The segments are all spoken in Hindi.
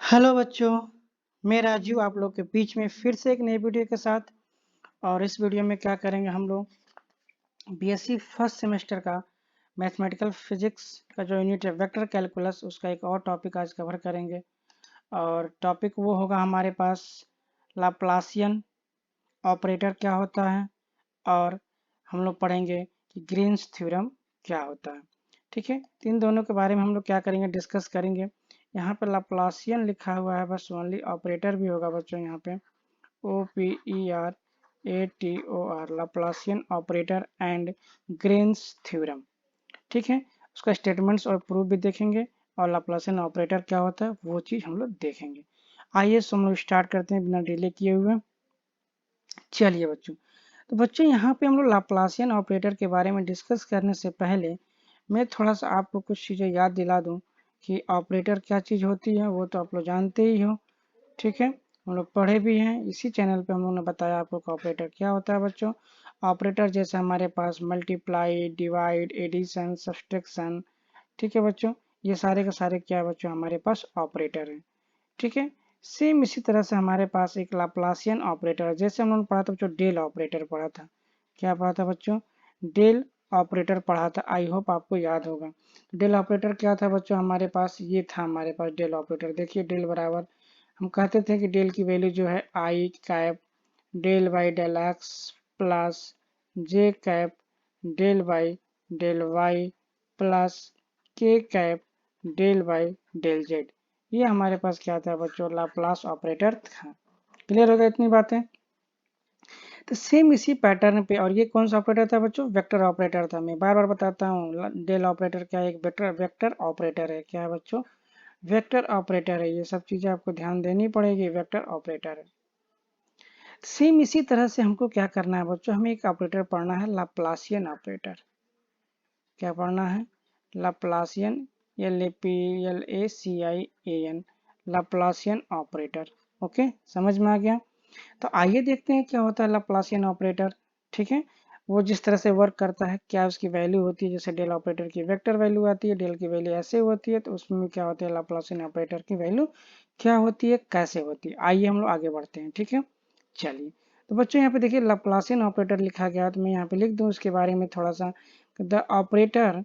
हेलो बच्चों, मैं राजू आप लोग के बीच में फिर से एक नई वीडियो के साथ। और इस वीडियो में क्या करेंगे हम लोग बीएससी फर्स्ट सेमेस्टर का मैथमेटिकल फिजिक्स का जो यूनिट है वेक्टर कैलकुलस, उसका एक और टॉपिक आज कवर करेंगे। और टॉपिक वो होगा हमारे पास लाप्लासियन ऑपरेटर क्या होता है, और हम लोग पढ़ेंगे कि ग्रीन्स थ्योरम क्या होता है। ठीक है, तो इन दोनों के बारे में हम लोग क्या करेंगे, डिस्कस करेंगे। यहाँ पे लाप्लासियन लिखा हुआ है, बस ओनली ऑपरेटर भी होगा बच्चों। यहाँ पे OPERATOR Laplacian operator and Green's theorem. ठीक है, उसका स्टेटमेंट्स और प्रूफ भी देखेंगे, और लाप्लासियन ऑपरेटर क्या होता है वो चीज़ हम लोग देखेंगे। आइए हम लोग स्टार्ट करते हैं बिना डिले किए हुए। चलिए बच्चों, तो बच्चों यहाँ पे हम लोग लाप्लासियन ऑपरेटर के बारे में डिस्कस करने से पहले मैं थोड़ा सा आपको कुछ चीज़ें याद दिला दूँ कि ऑपरेटर क्या चीज़ होती है। वो तो आप लोग जानते ही हो, ठीक है, हम लोग पढ़े भी हैं, इसी चैनल पे हम लोगों ने बताया आपको कि ऑपरेटर क्या होता है बच्चों। ऑपरेटर जैसे हमारे पास मल्टीप्लाई, डिवाइड, एडिशन, सब्सट्रैक्शन, ठीक है बच्चों, ये सारे के सारे क्या है बच्चों, हमारे पास ऑपरेटर है। ठीक है, सेम इसी तरह से हमारे पास एक लाप्लासियन ऑपरेटर, जैसे हम लोगों ने पढ़ा था बच्चों डेल ऑपरेटर पढ़ा था। क्या पढ़ा था बच्चों, डेल ऑपरेटर पढ़ा था, आई होप आपको याद होगा। डेल ऑपरेटर क्या था बच्चों, हमारे पास ये था, हमारे पास डेल ऑपरेटर। देखिए डेल बराबर, हम कहते थे कि डेल की वैल्यू जो है I cap del by del x plus J cap del by del Y plus के cap del by del Z. ये हमारे पास क्या था बच्चों, लाप्लास ऑपरेटर था। क्लियर हो गया इतनी बातें। तो सेम इसी पैटर्न पे, और ये कौन सा ऑपरेटर था बच्चों, वेक्टर ऑपरेटर था। मैं बार बार बताता हूँ, डेल ऑपरेटर क्या है, एक वेक्टर वेक्टर ऑपरेटर है। क्या है बच्चों, वेक्टर ऑपरेटर है। ये सब चीजें आपको ध्यान देनी पड़ेगी, वेक्टर ऑपरेटर है। सेम इसी तरह से हमको क्या करना है बच्चों, हमें एक ऑपरेटर पढ़ना है, लाप्लासियन ऑपरेटर। क्या पढ़ना है, Laplacian, LAPLACIAN, Laplacian operator. Okay, समझ में आ गया। तो आइए देखते हैं क्या होता है लाप्लासियन ऑपरेटर। ठीक है, वो जिस तरह से वर्क करता है, क्या उसकी वैल्यू होती है। जैसे डेल ऑपरेटर की वेक्टर वैल्यू आती है, डेल की वैल्यू ऐसे होती है, तो उसमें क्या होता है, लाप्लासियन ऑपरेटर की वैल्यू क्या होती है, कैसे होती है। आइए हम लोग आगे बढ़ते हैं। ठीक है, चलिए, तो बच्चों यहाँ पे देखिए लाप्लासियन ऑपरेटर लिखा गया, तो मैं यहाँ पे लिख दूँ उसके बारे में थोड़ा सा। द ऑपरेटर,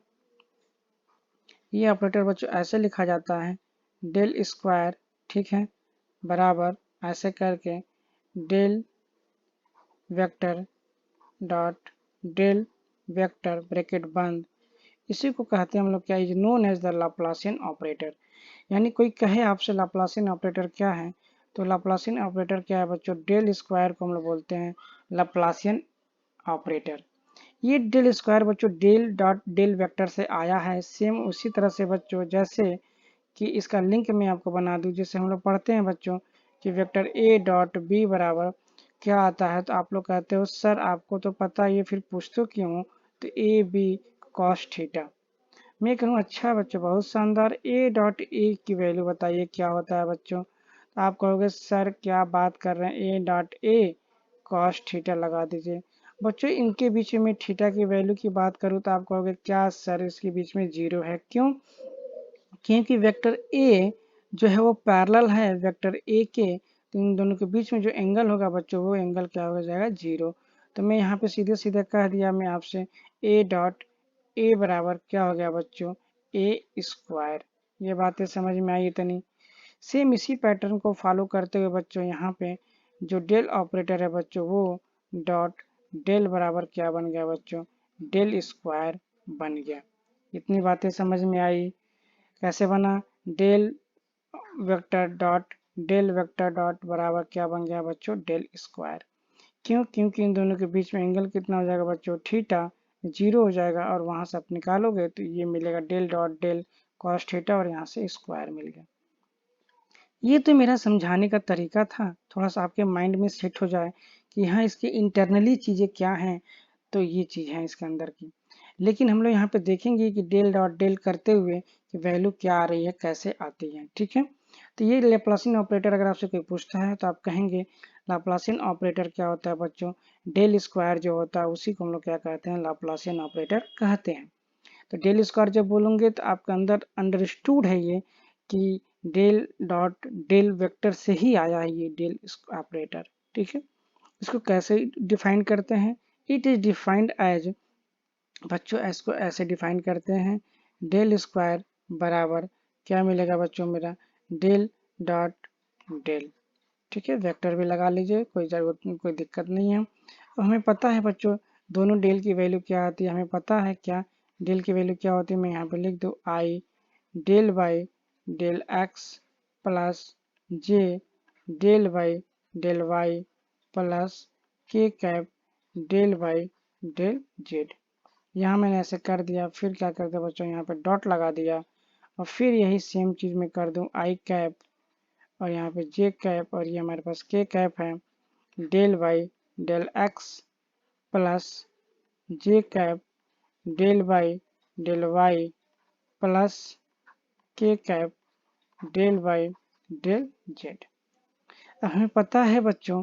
ये ऑपरेटर बच्चों ऐसे लिखा जाता है, डेल स्क्वायर, ठीक है, बराबर ऐसे करके del vector dot del vector bracket बंद, इसी को कहते हैं हम लोग क्या, is known as the Laplacian operator. यानी कोई कहे आपसे लाप्लासियन ऑपरेटर क्या है, तो लाप्लासियन ऑपरेटर क्या है बच्चों, डेल स्क्वायर को हम लोग बोलते हैं लाप्लासियन ऑपरेटर। ये डेल स्क्वायर बच्चों डेल डॉट डेल वेक्टर से आया है। सेम उसी तरह से बच्चों, जैसे कि इसका लिंक मैं आपको बना दूं, जैसे हम लोग पढ़ते हैं बच्चों कि वेक्टर ए डॉट बी बराबर क्या आता है, तो आप लोग कहते हो सर आपको तो पता है, ये फिर पूछते क्यों, तो ए बी कॉस थीटा। मैं कहूँ अच्छा बच्चों, बहुत शानदार, ए डॉट ए की वैल्यू बताइए क्या होता है बच्चों, तो आप कहोगे सर क्या बात कर रहे हैं, ए डॉट ए कॉस थीटा लगा दीजिए। बच्चों इनके बीच में थीटा की वैल्यू की बात करूँ तो आप कहोगे क्या सर इसके बीच में जीरो है, क्यों, क्योंकि वेक्टर ए जो है वो पैरेलल है वेक्टर ए के, तो इन दोनों के बीच में जो एंगल होगा बच्चों, वो एंगल क्या हो जाएगा, जीरो। तो मैं यहाँ पे सीधे सीधे कह दिया मैं आपसे, ए डॉट ए बराबर क्या हो गया बच्चों, ए स्क्वायर। ये बातें समझ में आई इतनी। सेम इसी पैटर्न को फॉलो करते हुए बच्चों यहाँ पे जो डेल ऑपरेटर है बच्चों, वो डॉट डेल बराबर क्या बन गया बच्चों, डेल स्क्वायर बन गया। इतनी बातें समझ में आई। कैसे बना, del vector dot del vector dot बराबर क्या बन गया बच्चों, डेल स्क्वायर। क्यों, क्योंकि इन दोनों के बीच में एंगल कितना हो जाएगा बच्चों, थीटा, जीरो हो जाएगा, और वहां से आप निकालोगे तो ये मिलेगा del dot del cos theta, और यहाँ से स्क्वायर मिल गया। ये तो मेरा समझाने का तरीका था, थोड़ा सा आपके माइंड में सेट हो जाए कि हाँ इसके इंटरनली चीज़ें क्या हैं, तो ये चीज़ है इसके अंदर की। लेकिन हम लोग यहाँ पे देखेंगे कि डेल डॉट डेल करते हुए कि वैल्यू क्या आ रही है, कैसे आती है। ठीक है, तो ये लैप्लासियन ऑपरेटर अगर आपसे कोई पूछता है तो आप कहेंगे लाप्लासियन ऑपरेटर क्या होता है बच्चों, डेल स्क्वायर जो होता है उसी को हम लोग क्या कहते हैं, लाप्लासियन ऑपरेटर कहते हैं। तो डेल स्क्वायर जब बोलोगे तो आपके अंदर अंडरस्टूड है ये कि डेल डॉट डेल वेक्टर से ही आया है ये डेल ऑपरेटर। ठीक है, इसको कैसे डिफाइन करते हैं? इट इज डिफाइंड एज, बच्चों इसको ऐसे डिफाइन करते हैं, डेल स्क्वायर बराबर क्या मिलेगा बच्चों मेरा, डेल डॉट डेल। ठीक है, वेक्टर भी लगा लीजिए, कोई जरूरत नहीं, कोई दिक्कत नहीं है। तो हमें पता है बच्चों दोनों डेल की वैल्यू क्या आती है, हमें पता है क्या डेल की वैल्यू क्या होती है। मैं यहाँ पे लिख दूँ I del by del x plus J del by del Y plus के cap del by del Z. यहाँ मैंने ऐसे कर दिया, फिर क्या कर दिया बच्चों, यहाँ पे डॉट लगा दिया और फिर यही सेम चीज़ मैं कर दूँ आई कैप और यहाँ पे जे कैप और ये हमारे पास के कैप है, del by del x plus J cap del by del Y plus के cap del by del z. हमें पता है बच्चों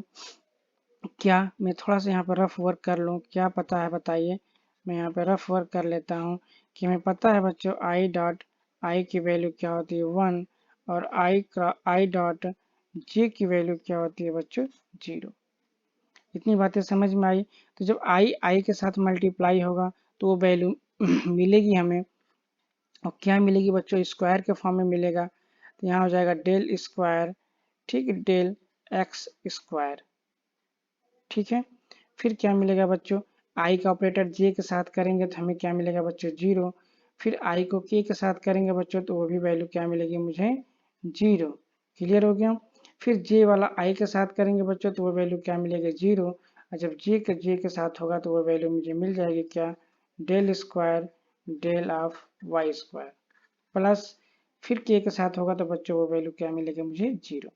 क्या, मैं थोड़ा सा यहाँ पर रफ वर्क कर लूँ, क्या पता है बताइए। मैं यहाँ पे रफ वर्क कर लेता हूँ कि हमें पता है बच्चों आई डॉट आई की वैल्यू क्या होती है 1 और आई डॉट जे की वैल्यू क्या होती है बच्चों 0। इतनी बातें समझ में आई। तो जब आई आई के साथ मल्टीप्लाई होगा तो वो वैल्यू मिलेगी हमें, और क्या मिलेगी बच्चों, स्क्वायर के फॉर्म में मिलेगा। तो यहाँ हो जाएगा डेल स्क्वायर, ठीक है, डेल एक्स स्क्वायर। ठीक है, फिर क्या मिलेगा बच्चों, आई का ऑपरेटर जे के साथ करेंगे तो हमें क्या मिलेगा बच्चों 0। फिर आई को के के साथ करेंगे बच्चों तो वो भी वैल्यू क्या मिलेगी मुझे 0। क्लियर हो गया। फिर जे वाला आई के साथ करेंगे बच्चों तो वो वैल्यू क्या मिलेगी 0, और जब जे के साथ होगा तो वो वैल्यू मुझे मिल जाएगी क्या, del square del of Y square plus फिर के साथ होगा तो बच्चों वो वैल्यू क्या मिलेगी मुझे 0।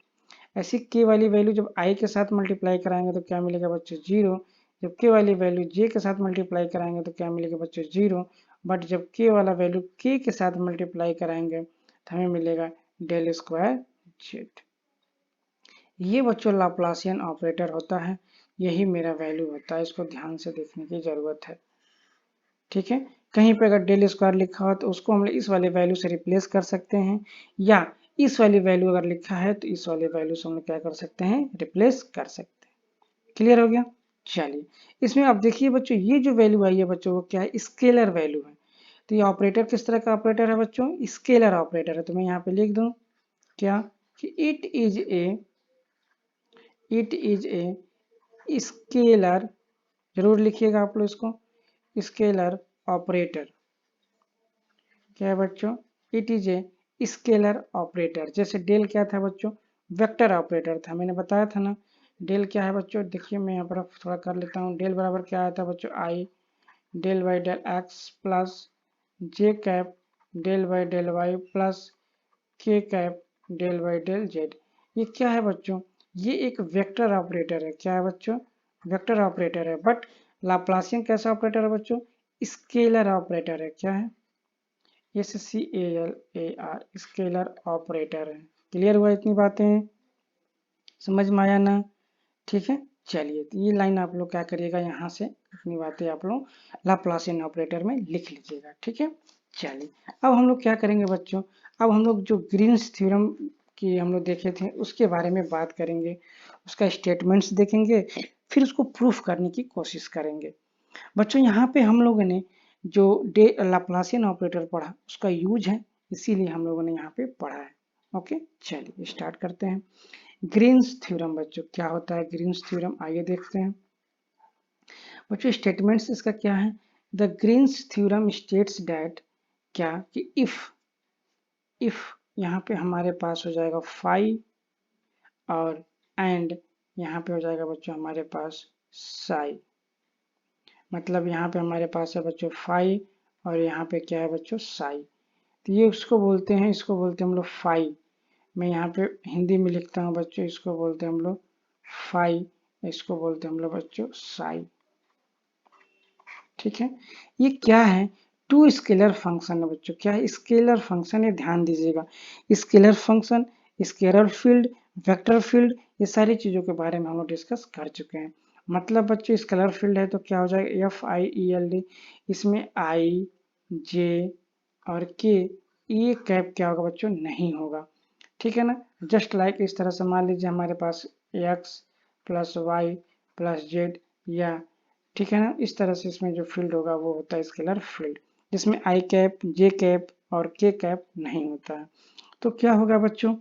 ऐसी के वाली वैल्यू जब आई के साथ मल्टीप्लाई कराएंगे तो क्या मिलेगा बच्चों 0। जब के वाली वैल्यू जे के साथ मल्टीप्लाई कराएंगे तो क्या मिलेगा बच्चों 0। बट जब के वाला वैल्यू के साथ मल्टीप्लाई कराएंगे तो हमें मिलेगा डेल स्क्वायर जेड। ये बच्चों लाप्लासियन ऑपरेटर होता है, यही मेरा वैल्यू होता है, इसको ध्यान से देखने की जरूरत है। ठीक है, कहीं पे अगर डेल स्क्वायर लिखा हो तो उसको हम इस वाले वैल्यू से रिप्लेस कर सकते हैं, या इस वाली वैल्यू अगर लिखा है तो इस वाले वैल्यू से हम क्या कर सकते हैं, रिप्लेस कर सकते हैं। क्लियर हो गया। चलिए, इसमें अब देखिए बच्चों ये जो वैल्यू आई है बच्चों वो क्या है, स्केलर वैल्यू है। तो ये ऑपरेटर किस तरह का ऑपरेटर है बच्चों, स्केलर ऑपरेटर है। तो मैं यहाँ पे लिख दूं क्या कि इट इज ए स्केलर, जरूर लिखिएगा आप लोग इसको, स्केलर ऑपरेटर। क्या है बच्चों, it is a scalar operator. जैसे डेल क्या था बच्चों, वेक्टर ऑपरेटर था, मैंने बताया था ना। डेल क्या है बच्चों, देखिए मैं यहाँ पर थोड़ा कर लेता हूँ। डेल बराबर क्या आया था बच्चों, i del by del x plus J cap del by del Y plus के cap del by del Z. ये क्या है बच्चों, ये एक वेक्टर ऑपरेटर है। क्या है बच्चों, वेक्टर ऑपरेटर है। बट लाप्लासियन कैसा ऑपरेटर है बच्चों, स्केलर ऑपरेटर है। क्या है, SCALAR, स्केलर ऑपरेटर है। क्लियर हुआ इतनी बातें, समझ में आया ना। ठीक है, चलिए तो ये लाइन आप लोग क्या करिएगा, यहाँ से अपनी बातें आप लोग लाप्लासियन ऑपरेटर में लिख लीजिएगा। ठीक है, चलिए अब हम लोग क्या करेंगे बच्चों, अब हम लोग जो ग्रीन्स थ्योरम की हम लोग देखे थे उसके बारे में बात करेंगे, उसका स्टेटमेंट्स देखेंगे, फिर उसको प्रूफ करने की कोशिश करेंगे। बच्चों यहाँ पे हम लोगों ने जो लाप्लासियन ऑपरेटर पढ़ा उसका यूज है, इसीलिए हम लोगों ने यहाँ पे पढ़ा है। ओके, चलिए स्टार्ट करते हैं। ग्रीन्स थ्योरम बच्चों क्या होता है, ग्रीन्स थ्योरम आइए देखते हैं। बच्चों स्टेटमेंट्स इसका क्या है, the Green's theorem states that, क्या कि इफ यहाँ पे हमारे पास हो जाएगा फाई और एंड यहाँ पे हो जाएगा बच्चों हमारे पास साई। मतलब यहाँ पे हमारे पास है बच्चों फाई और यहाँ पे क्या है बच्चों साई। तो ये उसको बोलते हैं, इसको बोलते हैं हम लोग फाई। मैं यहाँ पे हिंदी में लिखता हूँ बच्चों, इसको बोलते हैं हम लोग फाई, इसको बोलते हैं हम लोग बच्चों साई। ठीक है, ये क्या है, टू स्केलर फंक्शन है बच्चों। क्या है, स्केलर फंक्शन है, ध्यान दीजिएगा। Scalar function, scalar field, vector field, ये सारी चीजों के बारे में हम लोग डिस्कस कर चुके हैं। मतलब बच्चों स्केलर फील्ड है तो क्या हो जाएगा, FIELD, इसमें I J और K, ये कैप क्या होगा बच्चों, नहीं होगा। ठीक है ना। जस्ट लाइक इस तरह से मान लीजिए हमारे पास x plus Y plus Z या ठीक है ना, इस तरह से इसमें जो फील्ड होगा वो होता है स्केलर फील्ड, जिसमें आई कैप जे कैप और के कैप नहीं होता है। तो क्या होगा बच्चों,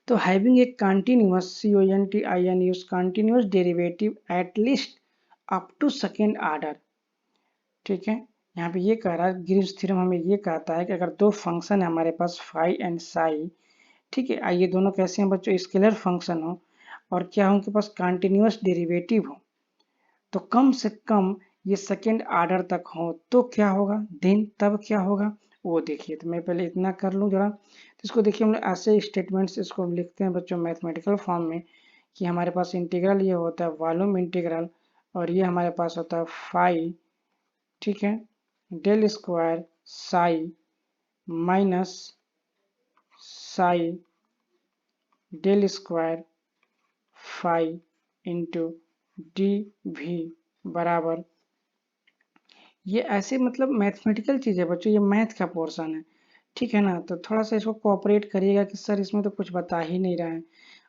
तो having a continuous CONTINUS continuous derivative at least up to second order. ठीक है, यहाँ पे ये कह रहा है ग्रीन्स थ्योरम हमें ये कहता है कि अगर दो फंक्शन है हमारे पास फाई एंड साई, ठीक है, ये दोनों कैसे हैं बच्चों, स्केलर फंक्शन हो और क्या हो उनके पास कंटिन्यूअस डेरिवेटिव हो, तो कम से कम ये सेकेंड ऑर्डर तक हो तो क्या होगा, देन तब क्या होगा वो देखिए। तो मैं पहले इतना कर लूँ जरा, तो इसको देखिए हम लोग ऐसे स्टेटमेंट्स इसको लिखते हैं बच्चों मैथमेटिकल फॉर्म में कि हमारे पास इंटीग्रल ये होता है वॉल्यूम इंटीग्रल और ये हमारे पास होता है फाई, ठीक है, del square psi minus psi del square phi into d भी बराबर, ये ऐसे मतलब मैथमेटिकल चीज़ है बच्चों, ये मैथ का पोर्शन है, ठीक है ना। तो थोड़ा सा इसको कोऑपरेट करिएगा कि सर इसमें तो कुछ बता ही नहीं रहा है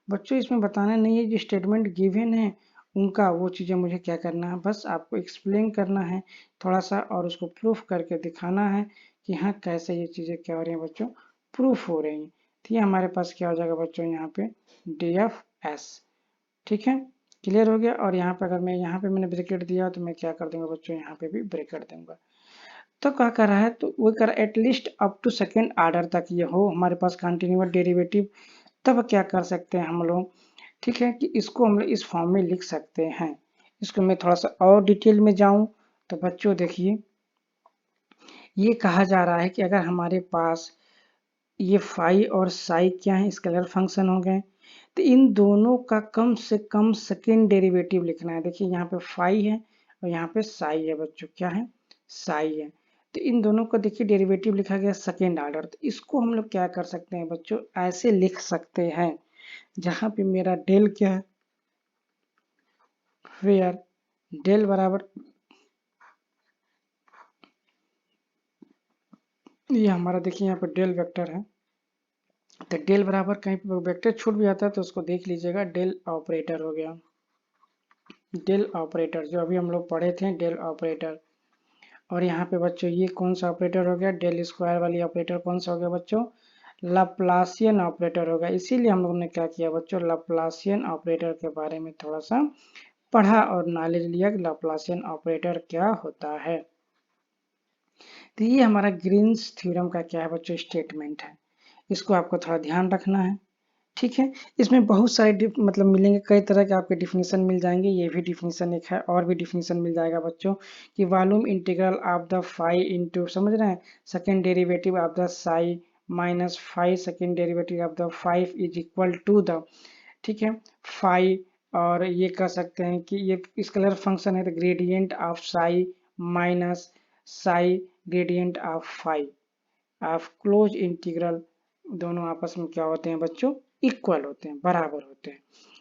बच्चों, इसमें बताना नहीं है, जो स्टेटमेंट गिवन है उनका वो चीज़ें मुझे क्या करना है, बस आपको एक्सप्लेन करना है थोड़ा सा और उसको प्रूफ करके दिखाना है कि हाँ कैसे ये चीज़ें क्या हो रही हैं बच्चों, प्रूफ हो रही हैं। तो ये हमारे पास क्या हो जाएगा बच्चों यहाँ पे DFS, ठीक है, क्लियर हो गया। और यहाँ पे अगर मैं यहाँ पे मैंने ब्रैकेट दिया तो मैं क्या कर दूंगा बच्चों, यहाँ पे भी ब्रैकेट दूंगा। तो क्या कर रहा है, तो वो कर at least up to second order तक ये हो हमारे पास कंटिन्यूअस डेरिवेटिव, तब क्या कर सकते हैं हम लोग, ठीक है, कि इसको हम लोग इस फॉर्म में लिख सकते हैं। इसको मैं थोड़ा सा और डिटेल में जाऊं तो बच्चों देखिए, ये कहा जा रहा है कि अगर हमारे पास ये फाई और साई क्या है, स्केलर फंक्शन हो गए, तो इन दोनों का कम से कम सेकेंड डेरिवेटिव लिखना है। देखिए यहाँ पे फाई है और यहाँ पे साई है बच्चों, क्या है, साई है। तो इन दोनों का देखिए डेरिवेटिव लिखा गया सेकेंड ऑर्डर, तो इसको हम लोग क्या कर सकते हैं बच्चों, ऐसे लिख सकते हैं जहां पे मेरा डेल क्या है, वेयर डेल बराबर, ये हमारा देखिए यहाँ पे डेल वेक्टर है, तो डेल बराबर कहीं पे वेक्टर छूट भी आता है तो उसको देख लीजिएगा, डेल ऑपरेटर हो गया, डेल ऑपरेटर जो अभी हम लोग पढ़े थे डेल ऑपरेटर। और यहाँ पे बच्चों ये कौन सा ऑपरेटर हो गया, डेल स्क्वायर वाली ऑपरेटर कौन सा हो गया बच्चों, लाप्लासियन ऑपरेटर होगा। इसीलिए हम लोगों ने क्या किया बच्चों, लाप्लासियन ऑपरेटर के बारे में थोड़ा सा पढ़ा और नॉलेज लिया कि लाप्लासियन ऑपरेटर क्या होता है। तो ये हमारा ग्रीन्स थ्योरम का क्या है बच्चों, स्टेटमेंट है, इसको आपको थोड़ा ध्यान रखना है, ठीक है। इसमें बहुत सारे मतलब मिलेंगे, कई तरह के आपके डिफिनीशन मिल जाएंगे, ये भी डिफिनीशन एक है और भी डिफिनीशन मिल जाएगा बच्चों कि volume integral of the phi into, समझ रहे हैं, second derivative of the psi minus phi second derivative of the five is equal to the, ठीक है, फाई, और ये कह सकते हैं कि ये स्केलर फंक्शन है तो gradient of psi minus psi gradient of phi of close integral, दोनों आपस में क्या होते हैं बच्चों, इक्वल होते हैं, बराबर होते हैं।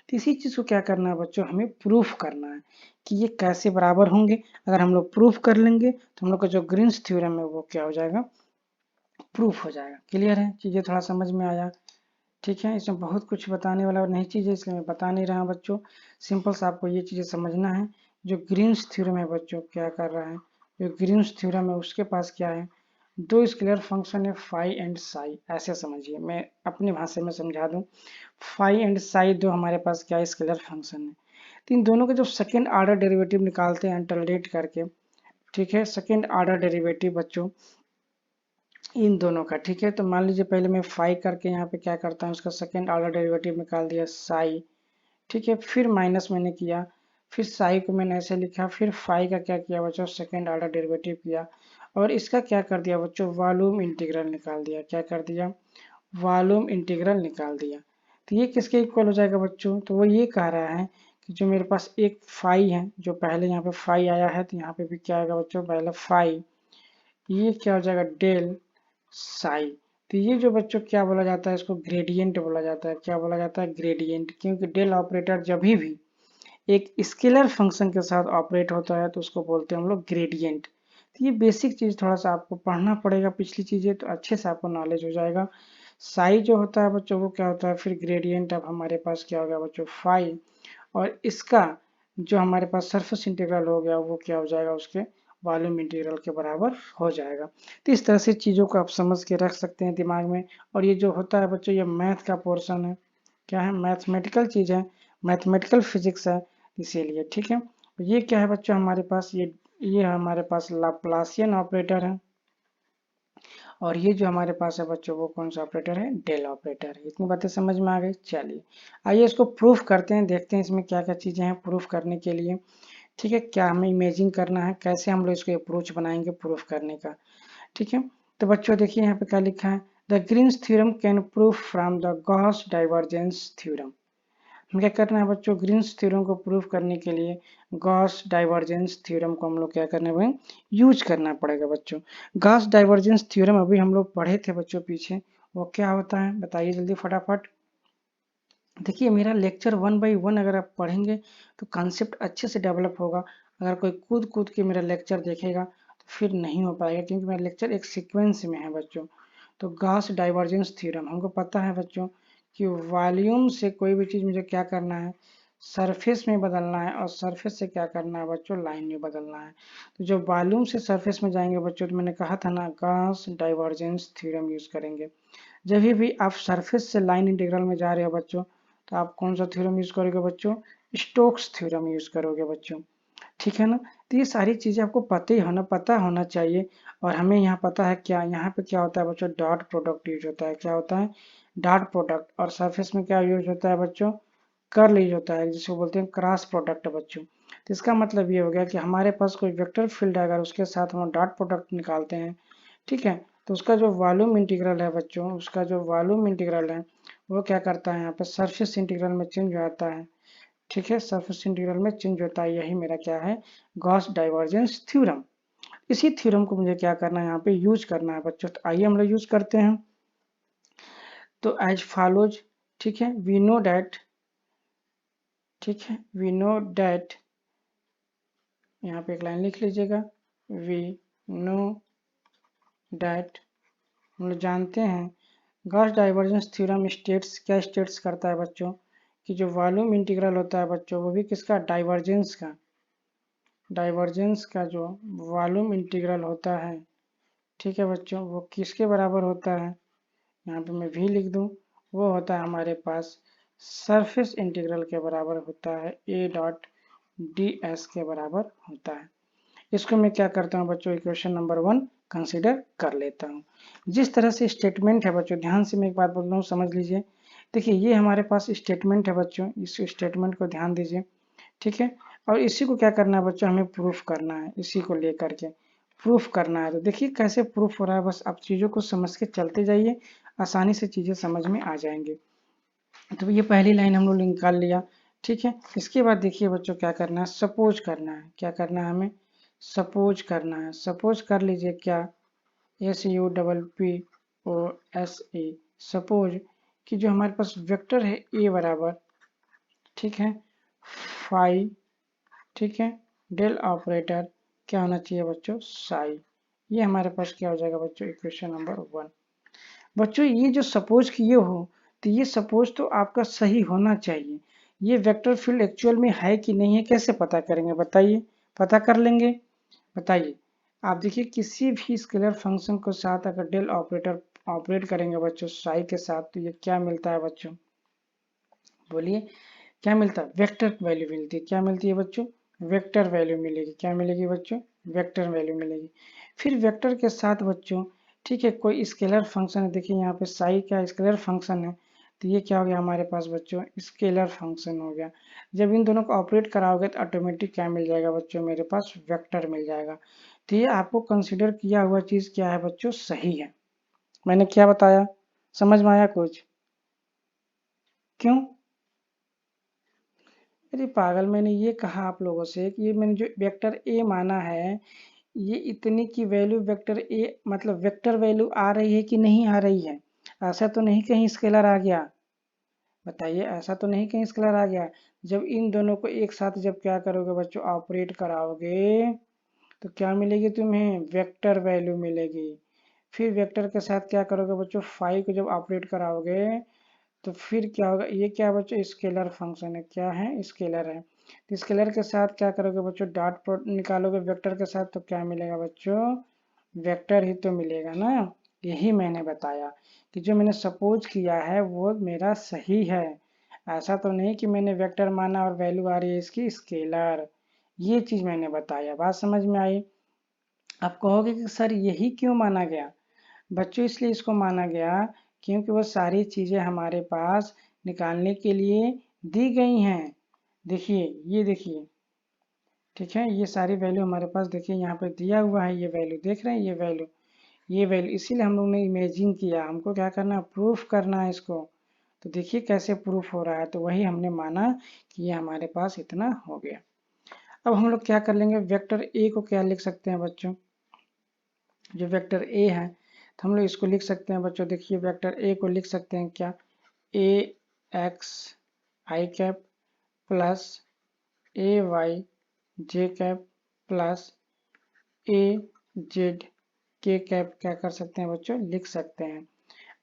तो इसी चीज को क्या करना है बच्चों, हमें प्रूफ करना है कि ये कैसे बराबर होंगे। अगर हम लोग प्रूफ कर लेंगे तो हम लोग का जो ग्रीन्स थ्योरम है वो क्या हो जाएगा, प्रूफ हो जाएगा। क्लियर है, चीजें थोड़ा समझ में आया, ठीक है। इसमें बहुत कुछ बताने वाला और नई चीज़ है इसलिए मैं बता नहीं रहा बच्चों, सिंपल सा आपको ये चीज़ें समझना है। जो ग्रीन्स थ्योरम है बच्चों क्या कर रहा है, जो ग्रीन्स थ्योरम है उसके पास क्या है, दो स्केलर फंक्शन है फाई एंड साई, ऐसे समझिए, मैं अपनी भाषा में समझा दूं, फाई एंड साई दो हमारे पास क्या है, स्केलर फंक्शन है। तो इन दोनों के जो सेकेंड ऑर्डर डेरिवेटिव निकालते हैं इंटरलेट करके, ठीक है, सेकेंड ऑर्डर डेरिवेटिव बच्चों इन दोनों का, ठीक है। तो मान लीजिए पहले मैं फाई करके यहाँ पे क्या करता हूँ, उसका सेकेंड ऑर्डर डेरिवेटिव निकाल दिया साई, ठीक है, फिर माइनस मैंने किया, फिर साई को मैंने ऐसे लिखा, फिर फाई का क्या किया बच्चों, सेकेंड ऑर्डर डेरिवेटिव किया और इसका क्या कर दिया बच्चों, वॉल्यूम इंटीग्रल निकाल दिया, क्या कर दिया, वॉल्यूम इंटीग्रल निकाल दिया। तो ये किसके इक्वल हो जाएगा बच्चों, तो वो ये कह रहा है कि जो मेरे पास एक फाई है, जो पहले यहाँ पे फाई आया है तो यहाँ पे भी क्या आएगा बच्चों, पहले फाई, ये क्या हो जाएगा डेल साई। तो ये जो बच्चों क्या बोला जाता है, इसको ग्रेडियंट बोला जाता है, क्या बोला जाता है, ग्रेडियंट, क्योंकि डेल ऑपरेटर जब भी एक स्केलर फंक्शन के साथ ऑपरेट होता है तो उसको बोलते हैं हम लोग ग्रेडियंट। तो ये बेसिक चीज थोड़ा सा आपको पढ़ना पड़ेगा, पिछली चीजें तो अच्छे से आपको नॉलेज हो जाएगा। साई जो होता है बच्चों वो क्या होता है, फिर ग्रेडियंट अब हमारे पास क्या हो गया बच्चों फाई, और इसका जो हमारे पास सरफेस इंटीग्रल हो गया वो क्या हो जाएगा, उसके वॉल्यूम इंटीग्रल के बराबर हो जाएगा। तो इस तरह से चीज़ों को आप समझ के रख सकते हैं दिमाग में। और ये जो होता है बच्चों ये मैथ का पोर्शन है, क्या है, मैथमेटिकल चीज़ है, मैथमेटिकल फिजिक्स है, इसीलिए ठीक है। ये क्या है बच्चों हमारे पास, ये हमारे पास लाप्लासियन ऑपरेटर है, और ये जो हमारे पास है बच्चों वो कौन सा ऑपरेटर है, डेल ऑपरेटर है। इतनी बातें समझ में आ गई। चलिए आइए इसको प्रूफ करते हैं, देखते हैं इसमें क्या क्या चीज़ें हैं प्रूफ करने के लिए। ठीक है, क्या हमें इमेजिन करना है, कैसे हम लोग इसको अप्रोच बनाएंगे प्रूफ करने का। ठीक है, तो बच्चों देखिए यहाँ पे क्या लिखा है, the Green's theorem can prove from the Gauss divergence theorem. हम क्या करना है बच्चों, ग्रीन्स थ्योरम को प्रूव करने के लिए गॉस डाइवर्जेंस थ्योरम को हम लोग क्या करना है, यूज करना पड़ेगा बच्चों। गॉस डाइवर्जेंस थ्योरम अभी हम लोग पढ़े थे बच्चों पीछे, वो क्या होता है बताइए जल्दी फटाफट। देखिए मेरा लेक्चर 1 बाई 1 अगर आप पढ़ेंगे तो कॉन्सेप्ट अच्छे से डेवलप होगा। अगर कोई कूद कूद के मेरा लेक्चर देखेगा तो फिर नहीं हो पाएगा, क्योंकि मेरा लेक्चर एक सीक्वेंस में है बच्चों। तो गॉस डाइवर्जेंस थ्योरम हमको पता है बच्चों कि वॉल्यूम से कोई भी चीज़ मुझे क्या करना है, सरफेस में बदलना है, और सरफेस से क्या करना है बच्चों, लाइन में बदलना है। तो जब वॉल्यूम से सरफेस में जाएंगे बच्चों, तो मैंने कहा था ना गॉस डाइवर्जेंस थ्योरम यूज करेंगे। जब भी आप सरफेस से लाइन इंटीग्रल में जा रहे हो बच्चों, तो आप कौन सा थ्योरम यूज करोगे बच्चों, स्टोक्स थ्योरम यूज करोगे बच्चों। ठीक है ना, तो ये सारी चीजें आपको पता होना चाहिए। और हमें यहाँ पता है क्या, यहाँ पे क्या होता है बच्चों, डॉट प्रोडक्ट यूज होता है। क्या होता है, डॉट प्रोडक्ट। और सरफेस में क्या यूज होता है बच्चों, कर्ल यूज होता है, जिसको बोलते हैं क्रॉस प्रोडक्ट बच्चों। तो इसका मतलब ये हो गया कि हमारे पास कोई वेक्टर फील्ड है, अगर उसके साथ हम डॉट प्रोडक्ट निकालते हैं, ठीक है, तो उसका जो वॉल्यूम इंटीग्रल है बच्चों, उसका जो वॉल्यूम इंटीग्रल है वो क्या करता है, यहाँ पे सरफेस इंटीग्रल में चेंज हो जाता है। ठीक है, सरफेस इंटीग्रल में चेंज होता है, यही मेरा क्या है, गॉस डाइवर्जेंस थ्योरम। इसी थ्योरम को मुझे क्या करना है, यहाँ पे यूज करना है बच्चों। तो आइए हम लोग यूज करते हैं। तो एज फॉलोज, ठीक है, वी नो डैट, ठीक है, वी नो डैट, यहाँ पे एक लाइन लिख लीजिएगा, वी नो डैट, हम लोग जानते हैं, गॉस डाइवर्जेंस थ्योरम स्टेट्स, क्या स्टेट्स करता है बच्चों, कि जो वॉल्यूम इंटीग्रल होता है बच्चों, वो भी किसका, डाइवर्जेंस का, डाइवर्जेंस का जो वॉल्यूम इंटीग्रल होता है, ठीक है बच्चों, वो किसके बराबर होता है, यहाँ पे मैं भी लिख दूँ, वो होता है हमारे पास सरफेस इंटीग्रल के बराबर होता है, ए डॉट डी एस के बराबर होता है। इसको मैं क्या करता हूँ बच्चों, इक्वेशन नंबर 1 कंसीडर कर लेता हूँ। जिस तरह से स्टेटमेंट है बच्चों, ध्यान से मैं एक बात बोल रहा हूँ, समझ लीजिए। देखिए ये हमारे पास स्टेटमेंट है बच्चों, इस स्टेटमेंट को ध्यान दीजिए। ठीक है, और इसी को क्या करना है बच्चों, हमें प्रूफ करना है, इसी को लेकर के प्रूफ करना है। तो देखिए कैसे प्रूफ हो रहा है, बस आप चीज़ों को समझ के चलते जाइए, आसानी से चीज़ें समझ में आ जाएंगे। तो ये पहली लाइन हम लोग निकाल लिया। ठीक है, इसके बाद देखिए बच्चों क्या करना है, सपोज करना है। क्या करना है हमें, सपोज करना है। सपोज कर लीजिए क्या, SUPPOSE, सपोज कि जो हमारे पास वेक्टर है ए बराबर, ठीक है, फाई, ठीक है, डेल ऑपरेटर क्या होना चाहिए बच्चों, साई। ये हमारे पास क्या हो जाएगा बच्चों, इक्वेशन नंबर 1। बच्चों ये जो सपोज किए हो, तो ये सपोज तो आपका सही होना चाहिए। ये वेक्टर फील्ड एक्चुअल में है कि नहीं है, कैसे पता करेंगे बताइए, पता कर लेंगे, बताइए। आप देखिए किसी भी स्केलर फंक्शन के साथ अगर डेल ऑपरेटर ऑपरेट करेंगे बच्चों साई के साथ, तो ये क्या मिलता है बच्चों, बोलिए क्या मिलता है, वेक्टर वैल्यू मिलती है। क्या मिलती है बच्चों, वेक्टर वैल्यू मिलेगी। क्या मिलेगी बच्चों, वेक्टर वैल्यू मिलेगी। फिर वेक्टर के साथ बच्चों, ठीक है, कोई स्केलर फंक्शन है, देखिए यहाँ पे साई क्या स्केलर फंक्शन है, तो ये क्या हो गया हमारे पास बच्चों, स्केलर फंक्शन हो गया। जब इन दोनों को ऑपरेट कराओगे तो ऑटोमेटिक क्या मिल जाएगा बच्चों, मेरे पास वेक्टर मिल जाएगा। तो ये आपको कंसिडर किया हुआ चीज क्या है बच्चों, सही है। मैंने क्या बताया, समझ में आया कुछ, क्यों, अरे पागल, मैंने ये कहा आप लोगों से कि ये मैंने जो वेक्टर ए माना है, ये इतनी की वैल्यू वेक्टर ए, मतलब वेक्टर वैल्यू आ रही है कि नहीं आ रही है, ऐसा तो नहीं कहीं स्केलर आ गया, बताइए, ऐसा तो नहीं कहीं स्केलर आ गया। जब इन दोनों को एक साथ जब क्या करोगे बच्चों, ऑपरेट कराओगे, तो क्या मिलेगी तुम्हें, वेक्टर वैल्यू मिलेगी। फिर वेक्टर के साथ क्या करोगे बच्चों, फाई को जब ऑपरेट कराओगे तो फिर क्या होगा, ये क्या बच्चों स्केलर फंक्शन है, क्या है स्केलर है। तो स्केलर के साथ क्या करोगे बच्चों, डॉट प्रोडक्ट निकालोगे वेक्टर के साथ तो क्या मिलेगा बच्चों, वेक्टर ही तो मिलेगा ना। यही मैंने बताया कि जो मैंने सपोज किया है वो मेरा सही है, ऐसा तो नहीं कि मैंने वेक्टर माना और वैल्यू आ रही है इसकी स्केलर। ये चीज मैंने बताया, बात समझ में आई। आप कहोगे कि सर यही क्यों माना गया बच्चों, इसलिए इसको माना गया क्योंकि वो सारी चीजें हमारे पास निकालने के लिए दी गई हैं। देखिए ये देखिए, ठीक है, ये सारी वैल्यू हमारे पास देखिए यहाँ पे दिया हुआ है, ये वैल्यू देख रहे हैं, ये वैल्यू इसीलिए हम लोग ने इमेजिन किया, हमको क्या करना है, प्रूफ करना है इसको। तो देखिए कैसे प्रूफ हो रहा है, तो वही हमने माना कि ये हमारे पास इतना हो गया। अब हम लोग क्या कर लेंगे, वेक्टर ए को क्या लिख सकते हैं बच्चों, जो वेक्टर ए है तो हम लोग इसको लिख सकते हैं बच्चों, देखिए वेक्टर ए को लिख सकते हैं क्या, ए x i cap plus A y j cap plus a z k cap क्या कर सकते हैं बच्चों, लिख सकते हैं।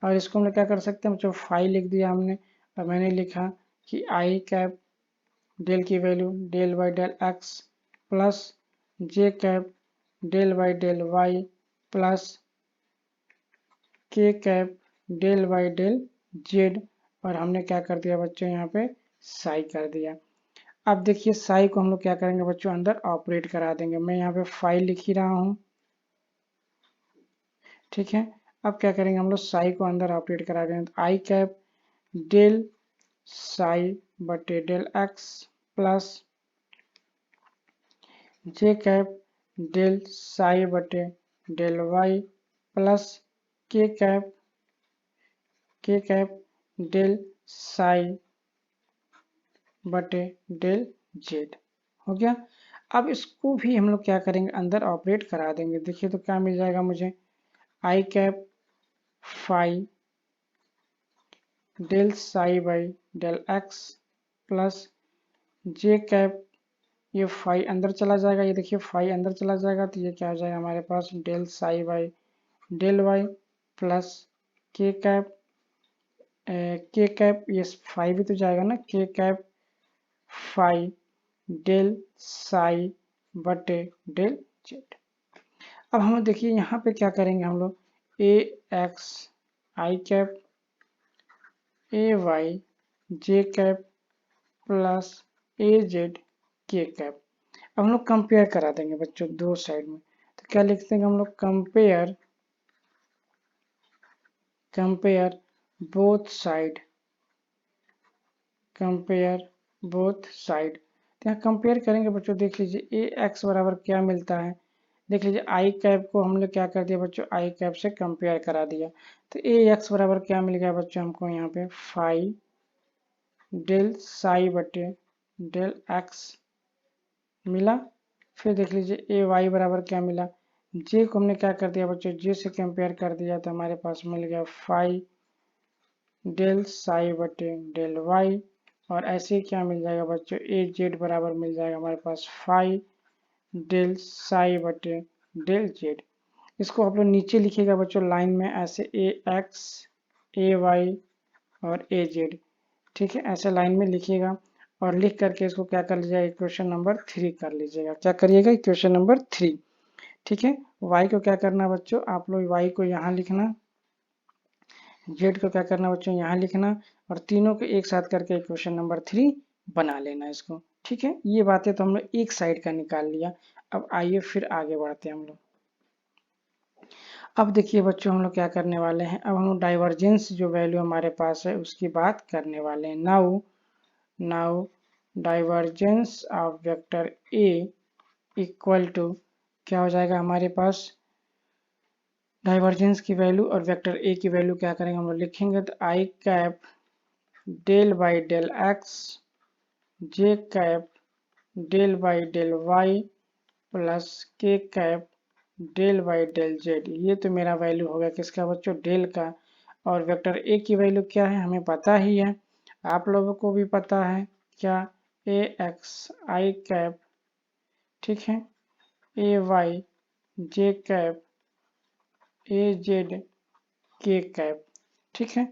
और इसको हम लोग क्या कर सकते हैं बच्चों, फाई लिख दिया हमने, और मैंने लिखा कि आई कैप डेल की value del by del x plus J cap del by del Y plus के cap del by del z, और हमने क्या कर दिया बच्चों यहाँ पे साई कर दिया। अब देखिए साई को हम लोग क्या करेंगे बच्चों, अंदर ऑपरेट करा देंगे। मैं यहाँ पे फाई लिख ही रहा हूँ, ठीक है। अब क्या करेंगे हम लोग, साई को अंदर ऑपरेट करा देंगे, तो आई कैप डेल साई बटे डेल एक्स प्लस जे कैप डेल साई बटे डेल वाई प्लस के कैप डेल साई बटे डेल जेड हो गया। अब इसको भी हम लोग क्या करेंगे, अंदर ऑपरेट करा देंगे। देखिए तो क्या मिल जाएगा मुझे, i cap phi del psi by del x plus J cap, ये फाई अंदर चला जाएगा, ये देखिए फाई अंदर चला जाएगा तो ये क्या हो जाएगा हमारे पास, del psi by del Y plus के कैप ये फाई भी तो जाएगा ना, के कैप फाई डेल साई बटे डेल जेड। अब हम देखिए यहाँ पे क्या करेंगे हम लोग, a x i cap a y j cap plus a z k cap. अब हम लोग कंपेयर करा देंगे बच्चों दो साइड में, तो क्या लिखते हैं हम लोग, compare both side, compare both side. तो यहाँ कंपेयर करेंगे बच्चों, देख लीजिए ए एक्स बराबर क्या मिलता है, देख लीजिए आई कैप को हमने क्या कर दिया बच्चों, आई कैप से कंपेयर करा दिया, तो ए एक्स बराबर क्या मिल गया बच्चों हमको यहाँ पे, फाई डेल साई बटे डेल एक्स मिला। फिर देख लीजिए ए वाई बराबर क्या मिला, जे को हमने क्या कर दिया बच्चों, जे से कंपेयर कर दिया तो हमारे पास मिल गया फाई डेल साई बटे डेल वाई, और ऐसे क्या मिल जाएगा बच्चों, ए जेड बराबर मिल जाएगा हमारे पास फाई डेल साई बटे डेल जेड। इसको आप लोग नीचे लिखिएगा बच्चों लाइन में ऐसे, ए एक्स ए वाई और ए जेड, ठीक है, ऐसे लाइन में लिखिएगा। और लिख करके इसको क्या कर लीजिएगा, इक्वेशन नंबर 3 कर लीजिएगा, क्या करिएगा, इक्वेशन नंबर 3, ठीक है। y को क्या करना बच्चों, आप लोग y को यहाँ लिखना, z को क्या करना बच्चों यहाँ लिखना, और तीनों को एक साथ करके इक्वेशन नंबर 3 बना लेना इसको, ठीक है। ये बातें तो हम लोग एक साइड का निकाल लिया। अब आइए फिर आगे बढ़ते हैं हम लोग। अब देखिए बच्चों हम लोग क्या करने वाले हैं, अब हम लोग डाइवर्जेंस जो वैल्यू हमारे पास है उसकी बात करने वाले हैं। Now divergence of vector a equal to क्या हो जाएगा हमारे पास, डाइवर्जेंस की वैल्यू और वेक्टर ए की वैल्यू क्या करेंगे हम लोग लिखेंगे, तो i cap del by del x j cap del by del Y plus के cap del by del Z. ये तो मेरा वैल्यू हो गया किसका बच्चों, डेल का। और वेक्टर ए की वैल्यू क्या है हमें पता ही है, आप लोगों को भी पता है क्या, ए एक्स आई कैप, ठीक है, a y j cap a z k cap, ठीक है।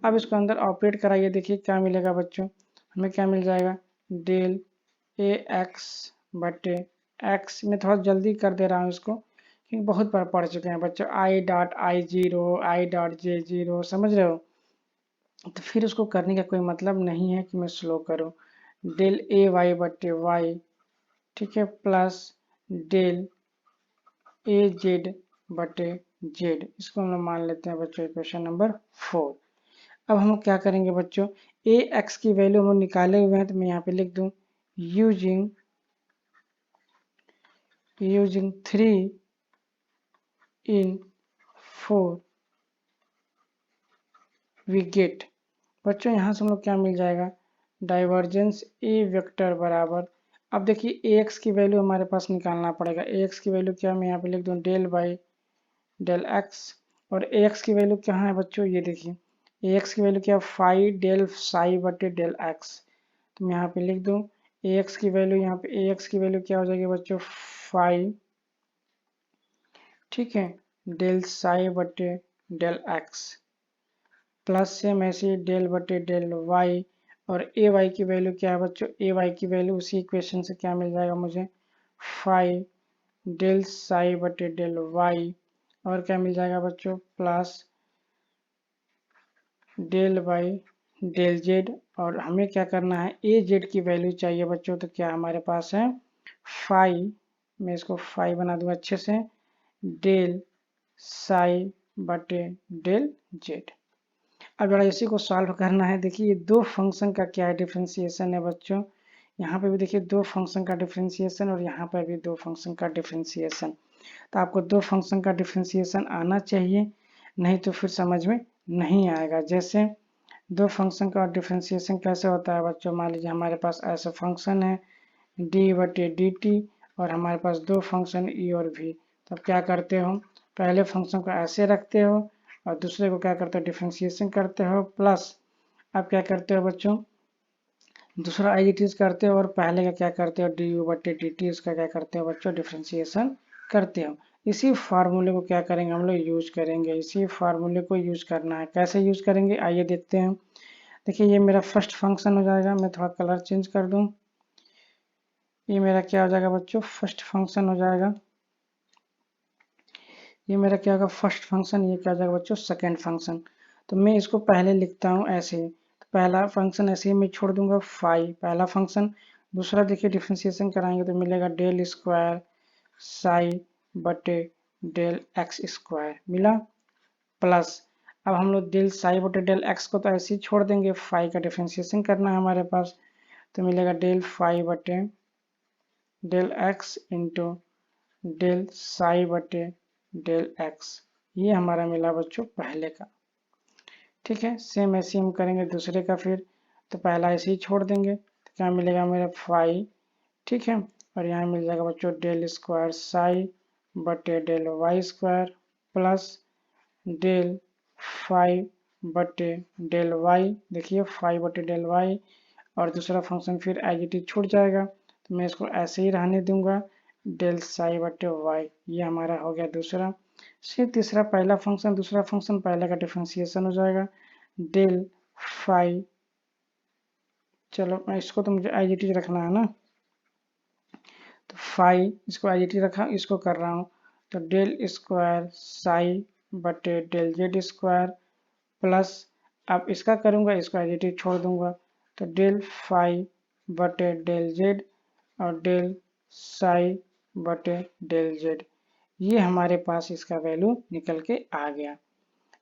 अब इसको अंदर ऑपरेट कराइए, देखिए क्या मिलेगा बच्चों, हमें क्या मिल जाएगा, डेल ए एक्स बटे एक्स। मैं थोड़ा जल्दी कर दे रहा हूँ इसको क्योंकि बहुत बार पढ़ चुके हैं बच्चों, I dot I zero, I dot J zero, समझ रहे हो। तो फिर उसको करने का कोई मतलब नहीं है कि मैं स्लो करूँ। डेल ए वाई बटे वाई, ठीक है, प्लस डेल ए जेड बटे जेड। इसको हम लोग मान लेते हैं बच्चों इक्वेशन नंबर 4। अब हम क्या करेंगे बच्चों, ए एक्स की वैल्यू हम निकाले हुए हैं, तो मैं यहाँ पे लिख दूं यूजिंग 3 इन 4 वी गेट। बच्चों यहाँ से हम लोग क्या मिल जाएगा, डाइवर्जेंस ए वेक्टर बराबर, अब देखिए ए एक्स की वैल्यू हमारे पास निकालना पड़ेगा। ए एक्स की वैल्यू क्या, मैं यहाँ पे लिख दूँ डेल बाई डेल एक्स, और ए एक्स की वैल्यू क्या है बच्चों, ये देखिए ए एक्स की वैल्यू क्या, फाई डेल साई बटे डेल एक्स। तो मैं यहाँ पे लिख दूँ ए एक्स की वैल्यू, यहाँ पे ए एक्स की वैल्यू क्या हो जाएगी बच्चों, फाई, ठीक है, डेल साई बटे डेल एक्स, प्लस सेम ऐसे डेल बटे डेल वाई, और ए वाई की वैल्यू क्या है बच्चों, ए वाई की वैल्यू उसी इक्वेशन से क्या मिल जाएगा मुझे, फाई डेल साई बटे डेल वाई, और क्या मिल जाएगा बच्चों, plus del by del z. और हमें क्या करना है, ए जेड की वैल्यू चाहिए बच्चों, तो क्या हमारे पास है फाई, मैं इसको फाई बना दूंगा अच्छे से, डेल साई बटे डेल जेड। अब जरा इसी को सॉल्व करना है। देखिए ये दो फंक्शन का क्या है, डिफ्रेंसिएशन है बच्चों, यहाँ पे भी देखिए दो फंक्शन का डिफ्रेंसिएशन, और यहाँ पर भी दो फंक्शन का डिफ्रेंसिएशन। तो आपको दो फंक्शन का डिफ्रेंसिएशन आना चाहिए, नहीं तो फिर समझ में नहीं आएगा। जैसे दो फंक्शन का डिफ्रेंसिएशन कैसे होता है बच्चों, मान लीजिए हमारे पास ऐसा फंक्शन है डी बटे डी टी, और हमारे पास दो फंक्शन ई और वी। तो अब क्या करते हो, पहले फंक्शन को ऐसे रखते हो और दूसरे को क्या करते हो, डिफ्रेंसिएशन करते हो, प्लस अब क्या करते हो बच्चों, दूसरा एडिटिव करते हो, और पहले का क्या करते हो, डी यू बटे डी टी, उसका क्या करते हो बच्चों, डिफ्रेंसिएशन करते हो। इसी फार्मूले को क्या करेंगे हम लोग, यूज करेंगे, इसी फार्मूले को यूज करना है। कैसे यूज करेंगे आइए देखते हैं। देखिए ये मेरा फर्स्ट फंक्शन हो जाएगा, मैं थोड़ा कलर चेंज कर दूं, ये मेरा क्या हो जाएगा बच्चों, फर्स्ट फंक्शन हो जाएगा। ये मेरा क्या होगा, फर्स्ट फंक्शन, ये क्या हो जाएगा बच्चों, सेकेंड फंक्शन। तो मैं इसको पहले लिखता हूँ ऐसे ही, तो पहला फंक्शन ऐसे ही मैं छोड़ दूंगा फाई, पहला फंक्शन। दूसरा देखिए डिफ्रेंसिएशन कराएंगे तो मिलेगा डेल स्क्वायर साई बटे डेल एक्स स्क्वायर मिला, प्लस अब हम लोग डेल साई बटे डेल एक्स को तो ऐसे ही छोड़ देंगे, फाई का डिफ्रेंसिएशन करना है हमारे पास, तो मिलेगा डेल फाई बटे del x into del psi बटे डेल एक्स। ये हमारा मिला बच्चों पहले का, ठीक है। सेम ऐसे हम करेंगे दूसरे का, फिर तो पहला ऐसे ही छोड़ देंगे, तो क्या मिलेगा मेरा फाई, ठीक है, और यहाँ मिल जाएगा बच्चों डेल स्क्वायर साई बटे del y square, plus del five बटे डेल वाई, देखिए फाइव बटे डेल वाई, और दूसरा फंक्शन फिर एज इट इज छूट जाएगा, तो मैं इसको ऐसे ही रहने दूंगा, डेल साई बटे वाई। ये हमारा हो गया दूसरा। फिर तीसरा, पहला फंक्शन दूसरा फंक्शन, पहले का डिफ्रेंसिएशन हो जाएगा डेल फाई, चलो मैं इसको तो मुझे एज इट इज रखना है ना, तो फाई इसको एज इट इज रखा, इसको कर रहा हूँ, तो डेल स्क्वायर साई बटे डेल जेड स्क्वायर, प्लस अब इसका करूँगा, इसको एज इट इज छोड़ दूंगा, तो डेल फाई बटे डेल जेड और डेल साई बटे डेल जेड। ये हमारे पास इसका वैल्यू निकल के आ गया,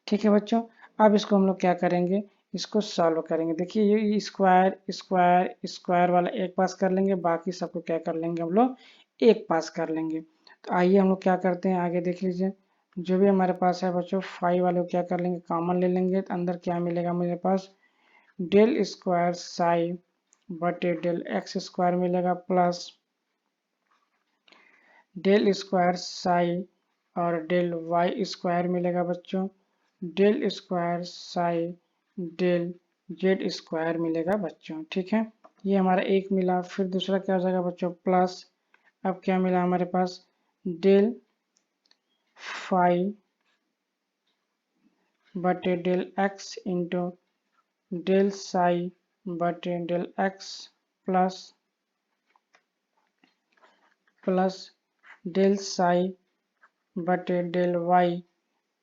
ठीक है बच्चों। अब इसको हम लोग क्या करेंगे, इसको सॉल्व करेंगे। देखिए ये स्क्वायर स्क्वायर स्क्वायर वाला एक पास कर लेंगे, बाकी सबको क्या कर लेंगे हम लोग, एक पास कर लेंगे। तो आइए हम लोग क्या करते हैं, आगे देख लीजिए, जो भी हमारे पास है बच्चों, फाइव वाले को क्या कर लेंगे, कॉमन ले लेंगे, तो अंदर क्या मिलेगा मेरे पास, डेल स्क्वायर साई बटे डेल एक्स स्क्वायर मिलेगा, प्लस डेल स्क्वायर साई और डेल वाई स्क्वायर मिलेगा बच्चों, del square psi del z square मिलेगा बच्चों, ठीक है। ये हमारा एक मिला, फिर दूसरा क्या हो जाएगा बच्चों, प्लस अब क्या मिला हमारे पास, डेल फाई बटे del x into del psi बटे del x plus del psi बटे डेल वाई,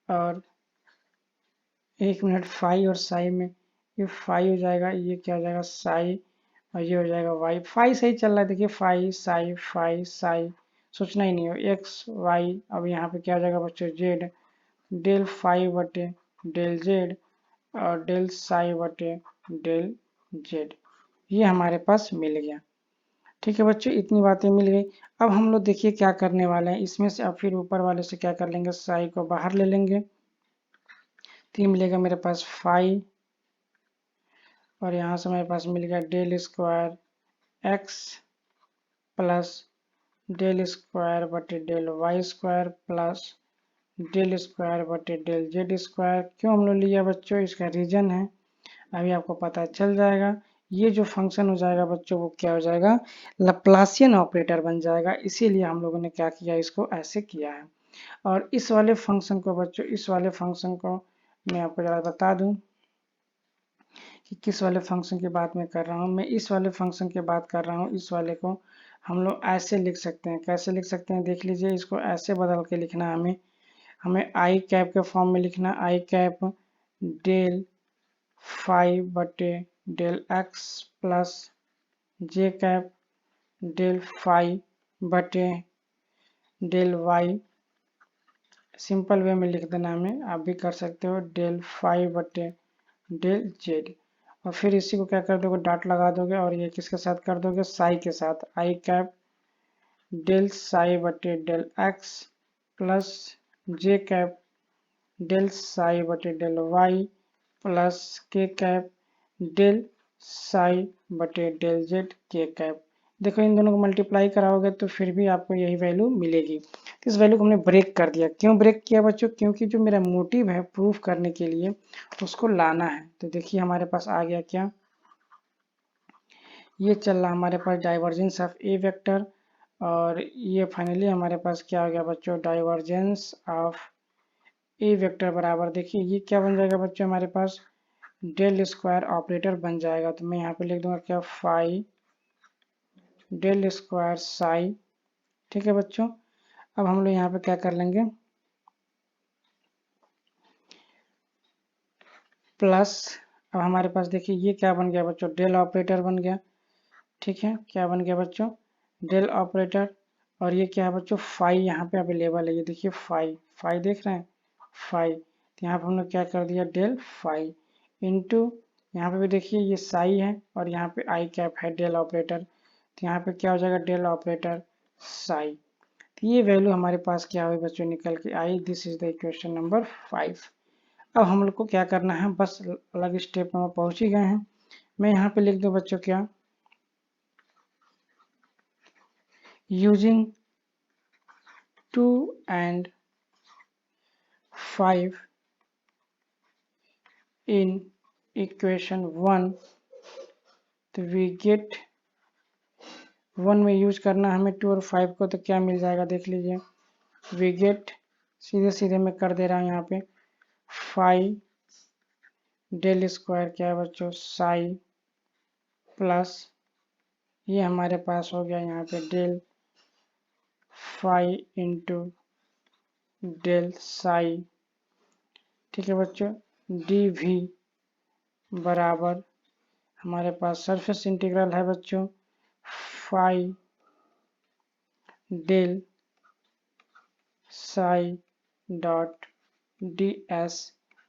और 1 मिनट, फाई और साई में ये फाई हो जाएगा, ये क्या हो जाएगा साई, और ये हो जाएगा वाई। फाई सही चल रहा है, देखिए फाई साई, सोचना ही नहीं हो, एक्स वाई। अब यहाँ पे क्या हो जाएगा बच्चों जेड, डेल फाई बटे डेल जेड और डेल साई बटे डेल जेड, ये हमारे पास मिल गया। ठीक है बच्चों, इतनी बातें मिल गई। अब हम लोग देखिए क्या करने वाले हैं इसमें से, अब फिर ऊपर वाले से क्या कर लेंगे, साई को बाहर ले लेंगे, तो ये मिलेगा मेरे पास फाई, और यहाँ से मेरे पास मिल गया del square x plus del square बटे del y square plus del square बटे डेल जेड स्क्वायर। क्यों हम लोग लिया बच्चों, इसका रीजन है, अभी आपको पता चल जाएगा। ये जो फंक्शन हो जाएगा बच्चों वो क्या हो जाएगा, लैप्लासियन ऑपरेटर बन जाएगा, इसीलिए हम लोगों ने क्या किया, इसको ऐसे किया है। और इस वाले फंक्शन को बच्चों, इस वाले फंक्शन को मैं आपको ज़रा बता दूं कि किस वाले फंक्शन की बात मैं कर रहा हूँ। मैं इस वाले फंक्शन की बात कर रहा हूँ, इस वाले को हम लोग ऐसे लिख सकते हैं। कैसे लिख सकते हैं देख लीजिए, इसको ऐसे बदल के लिखना है हमें आई कैप के फॉर्म में लिखना, आई कैप डेल फाई बटे डेल एक्स प्लस जे कैप डेल फाई बटे डेल वाई। सिंपल वे में लिख देना हमें, आप भी कर सकते हो, डेल फाई बटे डेल जेड, और फिर इसी को क्या कर दोगे, डॉट लगा दोगे, और ये किसके साथ कर दोगे, साई के साथ, आई कैप डेल साई बटे डेल एक्स प्लस जे कैप डेल साई बटे डेल वाई प्लस के कैप डेल साई बटे डेल जेड के कैप। देखो इन दोनों को मल्टीप्लाई कराओगे तो फिर भी आपको यही वैल्यू मिलेगी। तो इस वैल्यू को हमने ब्रेक कर दिया। क्यों ब्रेक किया बच्चों, क्योंकि जो मेरा मोटिव है प्रूफ करने के लिए उसको लाना है। तो देखिए हमारे पास आ गया क्या, ये चल रहा हमारे पास डाइवर्जेंस ऑफ ए वेक्टर, और ये फाइनली हमारे पास क्या हो गया बच्चों, डाइवर्जेंस ऑफ ए वेक्टर बराबर, देखिए ये क्या बन जाएगा बच्चों, हमारे पास डेल स्क्वायर ऑपरेटर बन जाएगा। तो मैं यहाँ पे लिख दूंगा क्या, फाई डेल स्क्वायर साई। ठीक है बच्चों, अब हम लोग यहाँ पे क्या कर लेंगे, प्लस, अब हमारे पास देखिए ये क्या बन गया बच्चों, डेल ऑपरेटर बन गया। ठीक है, क्या बन गया बच्चों, डेल ऑपरेटर, और ये क्या है बच्चों, फाई यहाँ पे अवेलेबल है, ये देखिए फाई, फाई देख रहे हैं, फाई, तो यहाँ पे हम लोग क्या कर दिया, डेल फाई इंटू, यहाँ पे भी देखिए ये साई है, और यहाँ पे आई कैप है डेल ऑपरेटर, तो यहाँ पे क्या हो जाएगा, डेल ऑपरेटर साई। तो ये वैल्यू हमारे पास क्या हुई बच्चों, निकल के आई। This is the equation number 5। अब हम लोग को क्या करना है, बस अलग स्टेप में पहुंच ही गए हैं। मैं यहाँ पे लिख दूं बच्चों क्या, यूजिंग 2 and 5 in equation 1, तो we get 1 में यूज करना हमें 2 और 5 को, तो क्या मिल जाएगा देख लीजिए, we get, सीधे सीधे मैं कर दे रहा हूँ यहाँ पे, फाई डेल स्क्वायर क्या है बच्चों, साई प्लस ये हमारे पास हो गया यहाँ पे del phi into del psi. ठीक है बच्चों, डी भी बराबर हमारे पास सरफेस इंटीग्रल है बच्चों, phi del psi dot d s.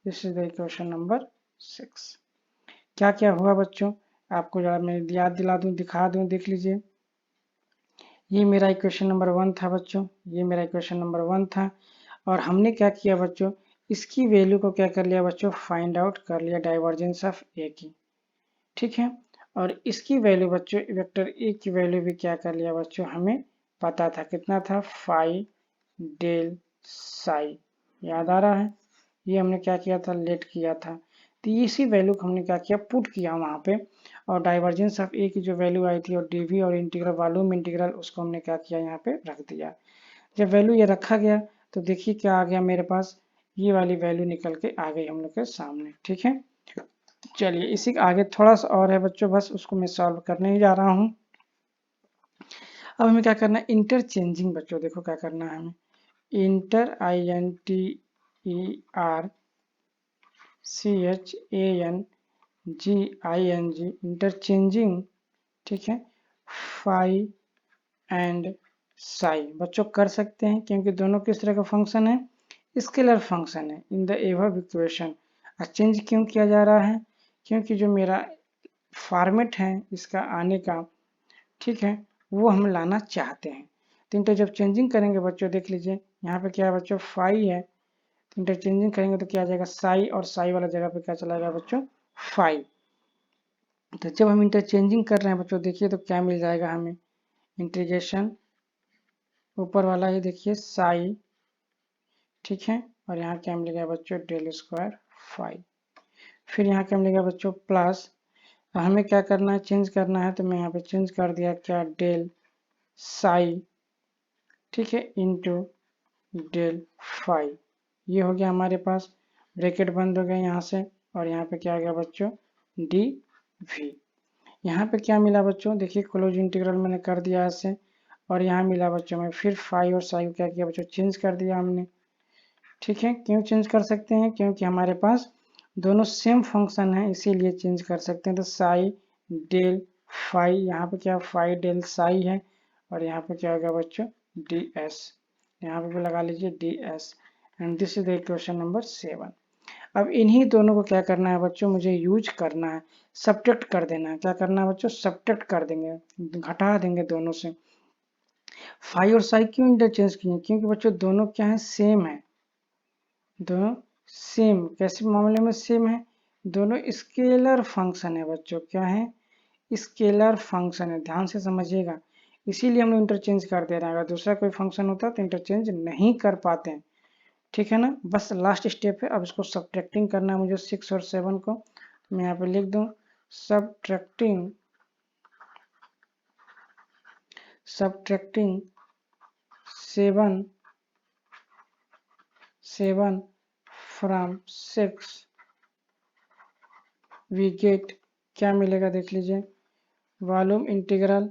This is the equation number 6। क्या क्या हुआ बच्चों, आपको जरा मैं याद दिला दूं, दिखा दूं, देख लीजिए, ये मेरा इक्वेशन नंबर 1 था बच्चों, ये मेरा इक्वेशन नंबर 1 था, और हमने क्या किया बच्चों, इसकी वैल्यू को क्या कर लिया बच्चों, फाइंड आउट कर लिया डाइवर्जेंस ऑफ ए की। ठीक है, और इसकी वैल्यू बच्चों, वेक्टर ए की वैल्यू भी क्या कर लिया बच्चों, हमें पता था, कितना था, फाई डेल साई, याद आ रहा है, ये हमने क्या किया था, लेट किया था। तो इसी वैल्यू को हमने क्या किया, पुट किया वहाँ पे, और डाइवर्जेंस ऑफ ए की जो वैल्यू आई थी और डीवी और इंटीग्रल वॉल्यूम इंटीग्रल, उसको हमने क्या किया, यहाँ पे रख दिया। जब वैल्यू ये रखा गया तो देखिए क्या आ गया मेरे पास, ये वाली वैल्यू निकल के आ गई हम लोग के सामने। ठीक है, चलिए इसी के आगे थोड़ा सा और है बच्चों, बस उसको मैं सॉल्व करने ही जा रहा हूँ। अब हमें क्या करना है, इंटरचेंजिंग बच्चों, देखो क्या करना है हमें, इंटर INTERCHANGING इंटरचेंजिंग, ठीक है, फाई एंड साई बच्चों कर सकते हैं, क्योंकि दोनों किस तरह का फंक्शन है, स्केलर फंक्शन है in the above equation. Change क्यों किया जा रहा है, क्योंकि जो मेरा फॉर्मेट है इसका आने का, ठीक है, वो हम लाना चाहते हैं। तो इंटर जब चेंजिंग करेंगे बच्चों, देख लीजिए यहाँ पे क्या है बच्चों, फाई है, तो इंटरचेंजिंग करेंगे तो क्या आ जाएगा, साई, और साई वाला जगह पे क्या चला जाएगा बच्चों, फाई। तो जब हम इंटरचेंजिंग कर रहे हैं बच्चों, देखिए तो क्या मिल जाएगा हमें, इंटीग्रेशन ऊपर वाला ये देखिए साई, ठीक है, और यहाँ क्या मिलेगा बच्चों, डेल स्क्वायर फाई। फिर यहाँ क्या मिलेगा बच्चों, प्लस, हमें क्या करना है, चेंज करना है, तो मैं यहाँ पे चेंज कर दिया क्या, डेल साई, ठीक है, इंटू डेल फाई। ये हो गया हमारे पास, ब्रैकेट बंद हो गया यहाँ से, और यहाँ पे क्या आ गया बच्चों, डी वी। यहाँ पे क्या मिला बच्चों, देखिए क्लोज इंटीग्रल मैंने कर दिया ऐसे, और यहाँ मिला बच्चों में फिर फाई और साई को क्या किया बच्चों, चेंज कर दिया हमने। ठीक है, क्यों चेंज कर सकते हैं, क्योंकि हमारे पास दोनों सेम फंक्शन है, इसीलिए चेंज कर सकते हैं। तो साई डेल फाई, यहाँ पे क्या फाई डेल साई है, और यहाँ पे क्या होगा बच्चों, डी एस, यहाँ पे भी लगा लीजिए D S, and this is the equation number 7। अब इन्हीं दोनों को क्या करना है बच्चों, मुझे यूज करना है, सब्ट्रैक्ट कर देना है। क्या करना है बच्चों, सब्ट्रैक्ट कर देंगे, घटा देंगे दोनों से। फाई और साई क्यों इंटरचेंज किए, क्योंकि बच्चों दोनों क्या है, सेम है, दोनों सेम, कैसे मामले में सेम है, दोनों स्केलर फंक्शन है बच्चों, क्या है, स्केलर फंक्शन है, ध्यान से समझिएगा, इसीलिए हम लोग इंटरचेंज कर दे रहे हैं। अगर दूसरा कोई फंक्शन होता तो इंटरचेंज नहीं कर पाते हैं। ठीक है ना, बस लास्ट स्टेप है, अब इसको सब्ट्रैक्टिंग करना है मुझे 6 और 7 को, तो मैं यहाँ पे लिख दूं subtracting subtracting 7 from 6 we get, क्या मिलेगा देख लीजिए, वॉल्यूम इंटीग्रल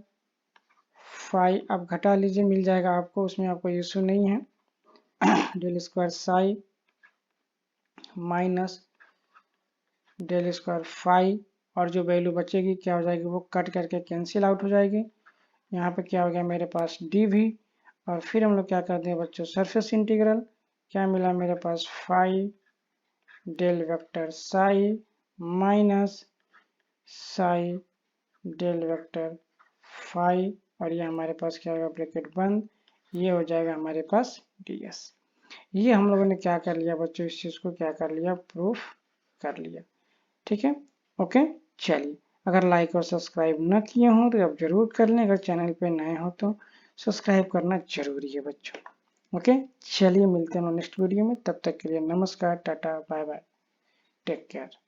फाई, आप घटा लीजिए मिल जाएगा आपको, उसमें आपको इशू नहीं है, del square psi minus del square phi, और जो वैल्यू बचेगी क्या हो जाएगी, वो कट करके कैंसिल आउट हो जाएगी। यहाँ पे क्या हो गया मेरे पास डी वी, और फिर हम लोग क्या करते हैं बच्चों, सरफेस इंटीग्रल, क्या मिला मेरे पास phi del vector psi minus psi del vector phi, और ये हमारे पास क्या होगा, ब्रैकेट बंद, ये हो जाएगा हमारे पास डी एस। ये हम लोगों ने क्या कर लिया बच्चों, इस चीज़ को क्या कर लिया, प्रूफ कर लिया। ठीक है, ओके, चलिए, अगर लाइक और सब्सक्राइब न किए हों तो आप जरूर कर लें, अगर चैनल पे नए हो तो सब्सक्राइब करना जरूरी है बच्चों। ओके, चलिए मिलते हैं नेक्स्ट वीडियो में, तब तक के लिए नमस्कार, tata, bye bye, take care.